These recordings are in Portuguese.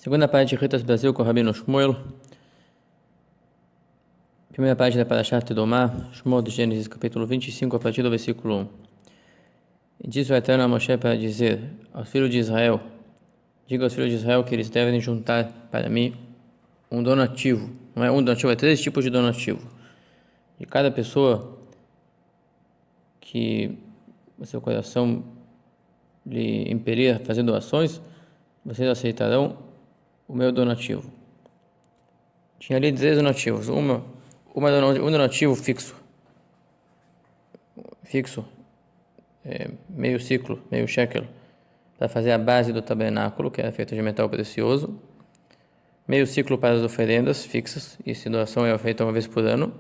Segunda parte de Ritas Brasil com o Rabino Shmuel. Primeira parte da Parashat Domá, Shmuel de Gênesis, capítulo 25, a partir do versículo 1. E disse o Eterno a Moshe para dizer aos filhos de Israel: diga aos filhos de Israel que eles devem juntar para mim um donativo. Não é um donativo, é 3 tipos de donativo. De cada pessoa que o seu coração lhe impelir a fazer doações, vocês aceitarão o meu donativo. Tinha ali 10 donativos. Um donativo fixo, meio ciclo, meio shekel, para fazer a base do tabernáculo, que era feita de metal precioso. Meio ciclo para as oferendas fixas, e essa doação é feita uma vez por ano.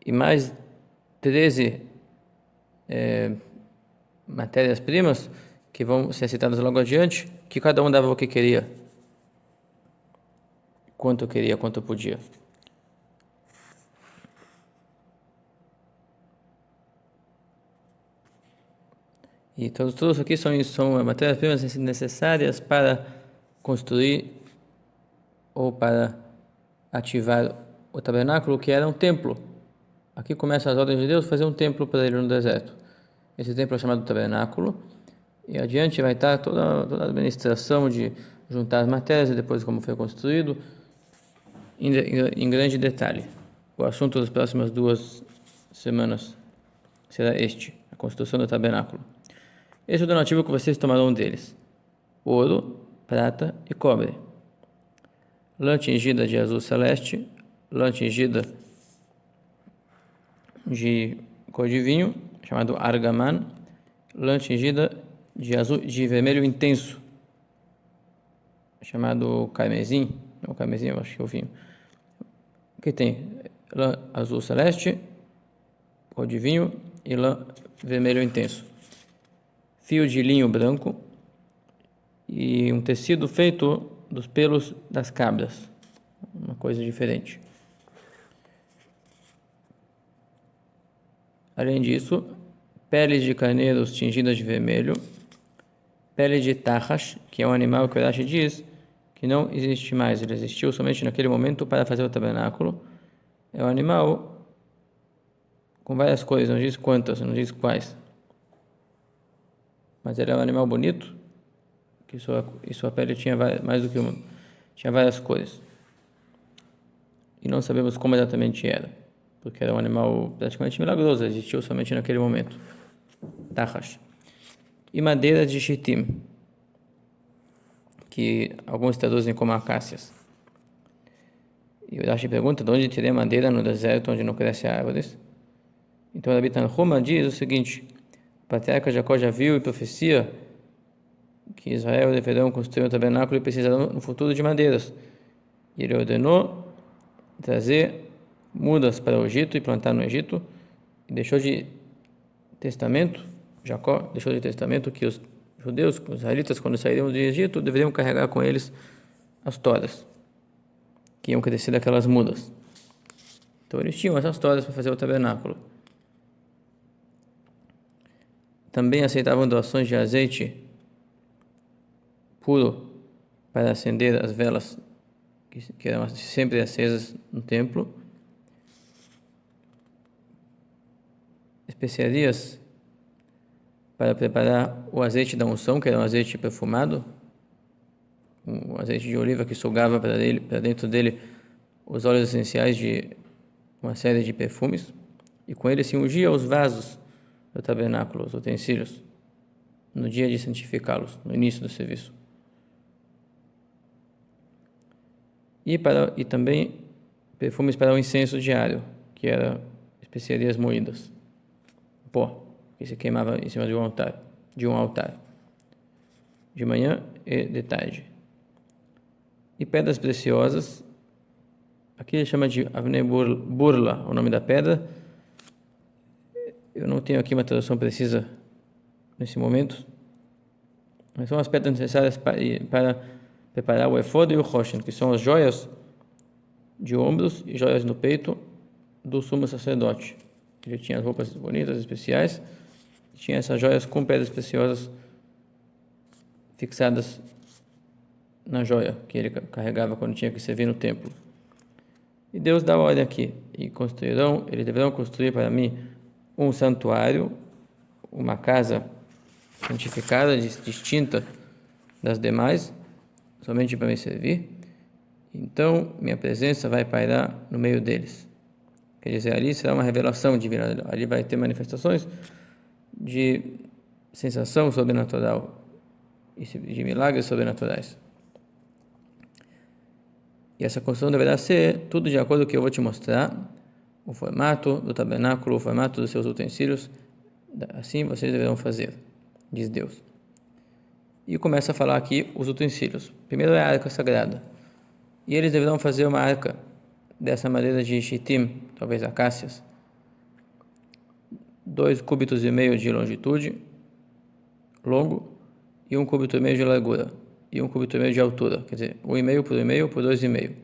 E mais 13 matérias-primas, que vão ser citadas logo adiante, que cada um dava o que queria, quanto podia. E todos aqui são matérias-primas necessárias para construir ou para ativar o tabernáculo, que era um templo. Aqui começam as ordens de Deus fazer um templo para ele no deserto. Esse templo é chamado tabernáculo, e adiante vai estar toda a administração de juntar as matérias e depois como foi construído, em grande detalhe. O assunto das próximas 2 semanas será a construção do tabernáculo. Esse é o donativo que vocês tomarão deles: ouro, prata e cobre, lã tingida de azul celeste, lã tingida de cor de vinho, chamado argamã, lã tingida de vermelho intenso, chamado carmesim. Não, carmesim eu acho que é o vinho. Aqui tem lã azul celeste, cor de vinho, e lã vermelho intenso. Fio de linho branco e um tecido feito dos pelos das cabras, uma coisa diferente. Além disso, peles de carneiros tingidas de vermelho, pele de tarrash, que é um animal que o Rashi diz que não existe mais, ele existiu somente naquele momento para fazer o tabernáculo. É um animal com várias cores, não diz quantas, não diz quais, mas ele é um animal bonito, que sua pele tinha mais do que uma, tinha várias cores. E não sabemos como exatamente era, porque era um animal praticamente milagroso, existiu somente naquele momento. Tarrash. E madeira de chitim, que alguns traduzem como acácias. E o Rashi pergunta: de onde tirei madeira no deserto onde não cresce árvores? Então o Rabi Tanhuma diz o seguinte: o patriarca Jacó já viu e profecia que Israel deverão construir um tabernáculo e precisarão no futuro de madeiras. E ele ordenou trazer mudas para o Egito e plantar no Egito, e Jacó deixou de testamento que os judeus, os israelitas, quando saíram do Egito, deveriam carregar com eles as toras, que iam crescer daquelas mudas. Então eles tinham essas toras para fazer o tabernáculo. Também aceitavam doações de azeite puro para acender as velas que eram sempre acesas no templo. Especiarias para preparar o azeite da unção, que era um azeite perfumado, um azeite de oliva que sugava para dentro dele os óleos essenciais de uma série de perfumes, e com ele se ungia os vasos do tabernáculo, os utensílios, no dia de santificá-los, no início do serviço. E também perfumes para o incenso diário, que era especiarias moídas, pó, que se queimava em cima de um altar, de manhã e de tarde. E pedras preciosas, aqui ele chama de Avnei Burla, o nome da pedra. Eu não tenho aqui uma tradução precisa nesse momento, mas são as pedras necessárias para preparar o efod e o roshen, que são as joias de ombros e joias no peito do sumo sacerdote. Ele tinha as roupas bonitas, especiais, e tinha essas joias com pedras preciosas fixadas na joia que ele carregava quando tinha que servir no templo. E Deus dá a ordem aqui, e eles deverão construir para mim um santuário, uma casa santificada, distinta das demais, somente para me servir. Então minha presença vai pairar no meio deles. Quer dizer, ali será uma revelação divina, ali vai ter manifestações de sensação sobrenatural e de milagres sobrenaturais. E essa construção deverá ser tudo de acordo com o que eu vou te mostrar, o formato do tabernáculo, o formato dos seus utensílios, assim vocês deverão fazer, diz Deus. E começa a falar aqui os utensílios. Primeiro é a arca sagrada. E eles deverão fazer uma arca dessa madeira de chitim, talvez acácias, 2,5 cúbitos de longitude, longo, e 1,5 cúbito de largura, e 1,5 cúbito de altura, quer dizer, 1,5 por 1,5 por 2,5.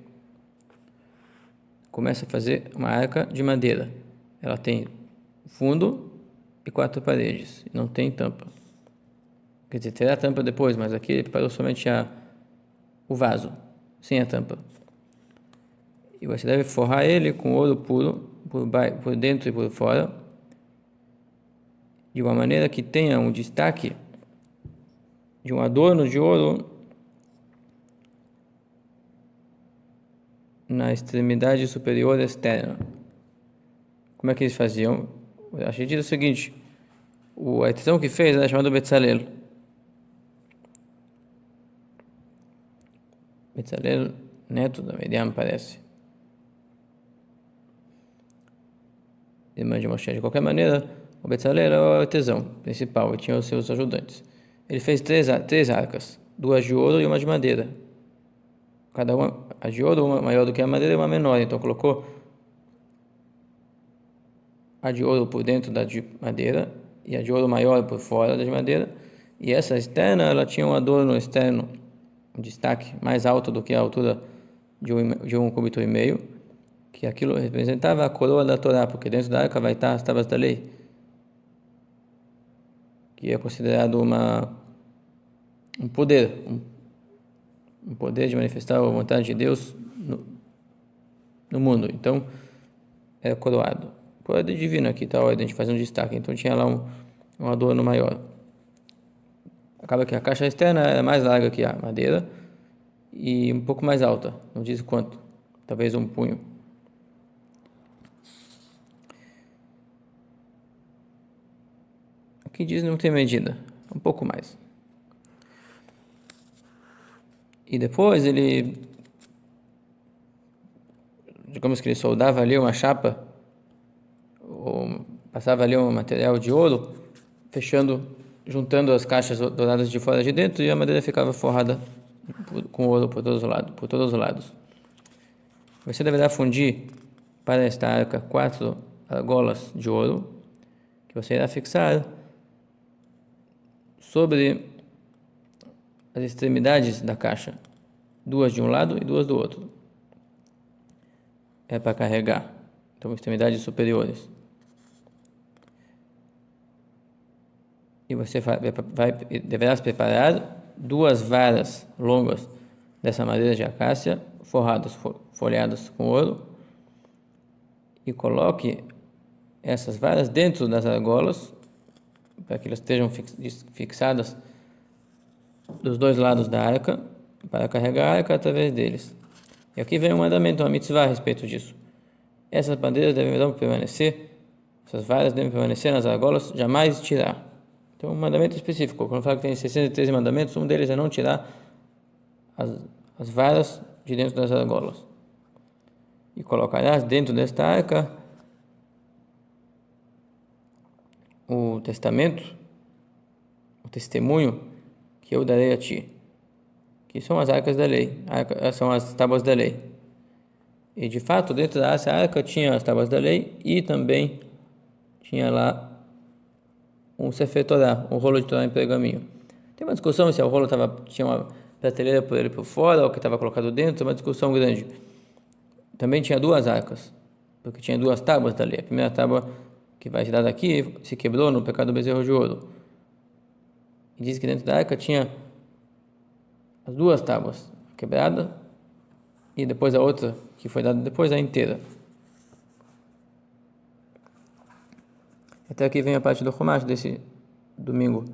Começa a fazer uma arca de madeira. Ela tem fundo e 4 paredes, e não tem tampa. Quer dizer, terá tampa depois, mas aqui ele preparou somente o vaso, sem a tampa. E você deve forrar ele com ouro puro, por dentro e por fora, de uma maneira que tenha um destaque de um adorno de ouro na extremidade superior externa. Como é que eles faziam? A gente diz o seguinte: a artesão que fez era chamado Betzalel. Betzalel, neto da Miriam, parece. Irmã de Moshe. De qualquer maneira, o Betzalel era o artesão principal e tinha os seus ajudantes. Ele fez três arcas, 2 de ouro e uma de madeira. Cada uma, a de ouro, uma maior do que a madeira e uma menor. Então colocou a de ouro por dentro da de madeira e a de ouro maior por fora da de madeira. E essa externa, ela tinha um adorno externo, um destaque mais alto do que a altura de 1,5 cúbito, que aquilo representava a coroa da Torá, porque dentro da arca vai estar as tábuas da lei, que é considerado um poder, um poder de manifestar a vontade de Deus no mundo. Então, era coroado. Coroado divino aqui, tá? A ordem de fazer um destaque. Então, tinha lá um adorno maior. Acaba que a caixa externa era mais larga que a madeira e um pouco mais alta, não diz quanto, talvez um punho. Aqui diz não tem medida, um pouco mais. E depois digamos que ele soldava ali uma chapa, ou passava ali um material de ouro, juntando as caixas douradas de fora e de dentro, e a madeira ficava forrada com ouro por todos os lados. Você deverá fundir para esta arca 4 argolas de ouro, que você irá fixar sobre as extremidades da caixa, 2 de um lado e 2 do outro. É para carregar, então extremidades superiores. E você deverá preparar 2 varas longas dessa madeira de acácia, folhadas com ouro, e coloque essas varas dentro das argolas, para que elas estejam fixadas dos 2 lados da arca, para carregar a arca através deles. E aqui vem um mandamento, uma mitzvah a respeito disso. Essas varas devem permanecer nas argolas, jamais tirar. Então, um mandamento específico. Quando fala que tem 63 mandamentos, um deles é não tirar as varas de dentro das argolas. E colocarás dentro desta arca o testemunho que eu darei a ti, que são as arcas da lei, são as tábuas da lei. E de fato, dentro dessa arca tinha as tábuas da lei e também tinha lá um Sefer Torah, um rolo de Torá em pergaminho. Tem uma discussão se o rolo tinha uma prateleira por ele por fora ou que estava colocado dentro, uma discussão grande. Também tinha 2 arcas, porque tinha 2 tábuas da lei. A primeira tábua que vai tirar daqui se quebrou no pecado do bezerro de ouro. E diz que dentro da arca tinha as duas tábuas, quebrada, e depois a outra, que foi dada depois, a inteira. Até aqui vem a parte do Chumash desse domingo.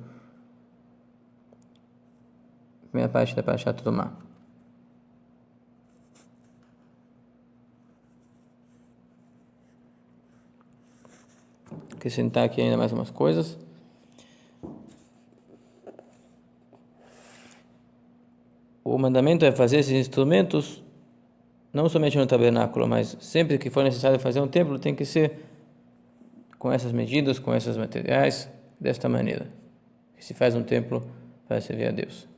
Vem a parte da Parashat Trumá. Acrescentar aqui ainda mais umas coisas. O mandamento é fazer esses instrumentos não somente no tabernáculo, mas sempre que for necessário fazer um templo, tem que ser com essas medidas, com esses materiais, desta maneira. Que se faz um templo para servir a Deus.